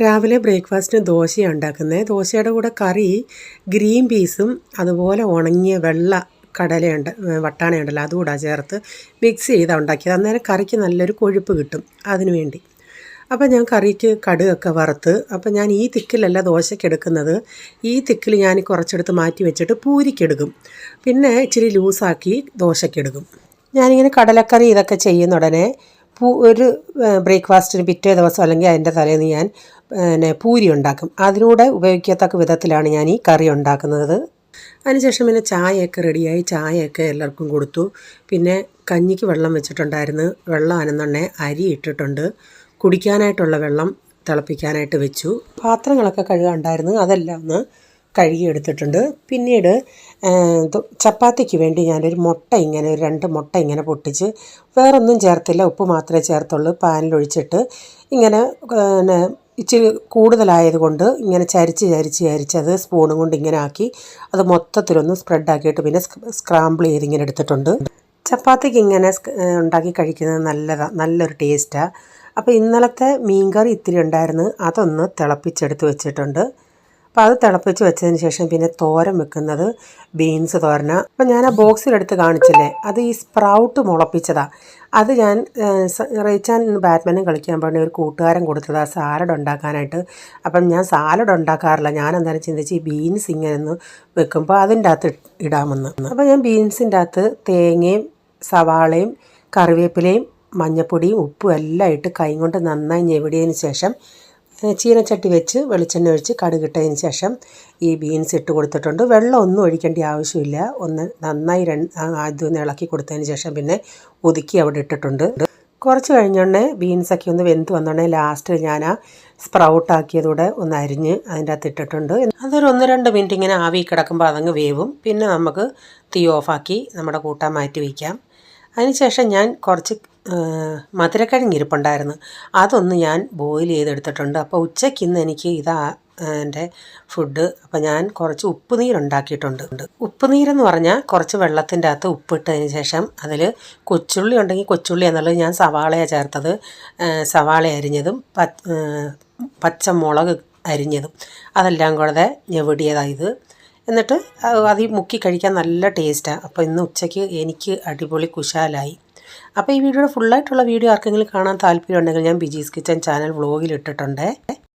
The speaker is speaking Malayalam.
രാവിലെ ബ്രേക്ക്ഫാസ്റ്റിന് ദോശയാണ് ഉണ്ടാക്കുന്നത്. ദോശയുടെ കൂടെ കറി ഗ്രീൻ പീസും അതുപോലെ ഉണങ്ങിയ വെള്ള കടലയുണ്ട്, വട്ടാണയുണ്ടല്ലോ, അതുകൂടെ ചേർത്ത് മിക്സ് ചെയ്താണ് ഉണ്ടാക്കിയത്. അന്നേരം കറിക്ക് നല്ലൊരു കൊഴുപ്പ് കിട്ടും. അതിനു വേണ്ടി അപ്പോൾ ഞാൻ കറിക്ക് കടുകൊക്കെ വറുത്ത്, അപ്പോൾ ഞാൻ ഈ തിക്കിലല്ല ദോശയ്ക്കെടുക്കുന്നത്. ഈ തിക്കിൽ ഞാൻ കുറച്ചെടുത്ത് മാറ്റി വെച്ചിട്ട് പൂരിക്കെടുക്കും, പിന്നെ ഇച്ചിരി ലൂസാക്കി ദോശയ്ക്കെടുക്കും. ഞാനിങ്ങനെ കടലക്കറി ഇതൊക്കെ ചെയ്യുന്ന ഉടനെ ഒരു ബ്രേക്ക്ഫാസ്റ്റിന് പിറ്റേ ദിവസം അല്ലെങ്കിൽ അതിൻ്റെ തലേന്ന് ഞാൻ പൂരി ഉണ്ടാക്കും. അതിലൂടെ ഉപയോഗിക്കത്തക്ക വിധത്തിലാണ് ഞാൻ ഈ കറി ഉണ്ടാക്കുന്നത്. അതിനുശേഷം പിന്നെ ചായയൊക്കെ റെഡിയായി, ചായയൊക്കെ എല്ലാവർക്കും കൊടുത്തു. പിന്നെ കഞ്ഞിക്ക് വെള്ളം വെച്ചിട്ടുണ്ടായിരുന്നു. വെള്ളം അനന്നുണ്ണെ അരി ഇട്ടിട്ടുണ്ട്. കുടിക്കാനായിട്ടുള്ള വെള്ളം തിളപ്പിക്കാനായിട്ട് വെച്ചു. പാത്രങ്ങളൊക്കെ കഴുകാനുണ്ടായിരുന്നു, അതെല്ലാം ഒന്ന് കഴുകിയെടുത്തിട്ടുണ്ട്. പിന്നീട് ചപ്പാത്തിക്ക് വേണ്ടി ഞാനൊരു മുട്ട ഇങ്ങനെ ഒരു 2 മുട്ട ഇങ്ങനെ പൊട്ടിച്ച്, വേറൊന്നും ചേർത്തില്ല, ഉപ്പ് മാത്രമേ ചേർത്തുള്ളൂ. പാനിലൊഴിച്ചിട്ട് ഇങ്ങനെ ഇച്ചിരി കൂടുതലായതുകൊണ്ട് ഇങ്ങനെ ചരിച്ചത് സ്പൂണും കൊണ്ട് ഇങ്ങനെ ആക്കി അത് മൊത്തത്തിലൊന്ന് സ്പ്രെഡാക്കിയിട്ട് പിന്നെ സ്ക്രാമ്പിൾ ചെയ്ത് ഇങ്ങനെ എടുത്തിട്ടുണ്ട്. ചപ്പാത്തിക്ക് ഇങ്ങനെ ഉണ്ടാക്കി കഴിക്കുന്നത് നല്ലൊരു ടേസ്റ്റാണ്. അപ്പോൾ ഇന്നലത്തെ മീൻകറി ഇത്തിരി ഉണ്ടായിരുന്നു, അതൊന്ന് തിളപ്പിച്ചെടുത്ത് വെച്ചിട്ടുണ്ട്. അപ്പോൾ അത് തിളപ്പിച്ച് വെച്ചതിന് ശേഷം പിന്നെ തോരൻ വെക്കുന്നത് ബീൻസ് തോരനാണ്. അപ്പോൾ ഞാൻ ആ ബോക്സിലെടുത്ത് കാണിച്ചില്ലേ, അത് ഈ സ്പ്രൗട്ട് മുളപ്പിച്ചതാണ്. അത് ഞാൻ റേച്ചാൻ ബാഡ്മിൻ്റൺ കളിക്കാൻ പറഞ്ഞ ഒരു കൂട്ടുകാരൻ കൊടുത്തതാണ് സാലഡ് ഉണ്ടാക്കാനായിട്ട്. അപ്പം ഞാൻ സാലഡ് ഉണ്ടാക്കാറില്ല, ഞാൻ എന്തായാലും ചിന്തിച്ച് ഈ ബീൻസ് ഇങ്ങനെ ഒന്ന് വെക്കുമ്പോൾ അതിൻ്റെ അകത്ത് ഇടാമെന്ന്. അപ്പോൾ ഞാൻ ബീൻസിൻ്റെ അകത്ത് തേങ്ങയും സവാളയും കറിവേപ്പിലയും മഞ്ഞൾപ്പൊടിയും ഉപ്പും എല്ലാം ഇട്ട് കൈ കൊണ്ട് നന്നായി ഞെവിടിയതിന് ശേഷം ചീനച്ചട്ടി വെച്ച് വെളിച്ചെണ്ണ ഒഴിച്ച് കടുകിട്ടതിന് ശേഷം ഈ ബീൻസ് ഇട്ട് കൊടുത്തിട്ടുണ്ട്. വെള്ളം ഒന്നും ഒഴിക്കേണ്ട ആവശ്യമില്ല. ഒന്ന് നന്നായി അതൊന്ന് ഇളക്കി കൊടുത്തതിന് ശേഷം പിന്നെ ഒതുക്കി അവിടെ ഇട്ടിട്ടുണ്ട്. കുറച്ച് കഴിഞ്ഞോണ്ടേ ബീൻസൊക്കെ ഒന്ന് വെന്ത് വന്നോണ്ടേ ലാസ്റ്റ് ഞാൻ ആ സ്പ്രൗട്ടാക്കിയതൂടെ ഒന്ന് അരിഞ്ഞ് അതിൻ്റെ അകത്ത് ഇട്ടിട്ടുണ്ട്. അതൊരു 1-2 മിനിറ്റ് ഇങ്ങനെ ആവി കിടക്കുമ്പോൾ അതങ്ങ് വേവും. പിന്നെ നമുക്ക് തീ ഓഫാക്കി നമ്മുടെ കൂട്ടാൻ മാറ്റി വയ്ക്കാം. അതിനുശേഷം ഞാൻ കുറച്ച് മധുരക്കിഴങ്ങ് ഇരിപ്പുണ്ടായിരുന്നു, അതൊന്ന് ഞാൻ ബോയിൽ ചെയ്തെടുത്തിട്ടുണ്ട്. അപ്പോൾ ഉച്ചയ്ക്ക് ഇന്ന് എനിക്ക് എൻ്റെ ഫുഡ്. അപ്പോൾ ഞാൻ കുറച്ച് ഉപ്പുനീരുണ്ടാക്കിയിട്ടുണ്ട്. ഉപ്പുനീരെന്ന് പറഞ്ഞാൽ കുറച്ച് വെള്ളത്തിൻ്റെ അകത്ത് ഉപ്പിട്ടതിന് ശേഷം അതിൽ കൊച്ചുള്ളി ഉണ്ടെങ്കിൽ കൊച്ചുള്ളി എന്നുള്ളത് ഞാൻ സവാളയാണ് ചേർത്തത്. സവാള അരിഞ്ഞതും പച്ചമുളക് അരിഞ്ഞതും അതെല്ലാം കൂടെ ഞെവിടിയതായത്. എന്നിട്ട് അത് മുക്കി കഴിക്കാൻ നല്ല ടേസ്റ്റാണ്. അപ്പോൾ ഇന്ന് ഉച്ചയ്ക്ക് എനിക്ക് അടിപൊളി കുശാലായി. അപ്പോൾ ഈ വീഡിയോയുടെ ഫുള്ളായിട്ടുള്ള വീഡിയോ ആർക്കെങ്കിലും കാണാൻ താല്പര്യം ഉണ്ടെങ്കിൽ ഞാൻ ബിജീസ് കിച്ചൻ ചാനൽ വ്ളോഗിൽ ഇട്ടിട്ടുണ്ട്.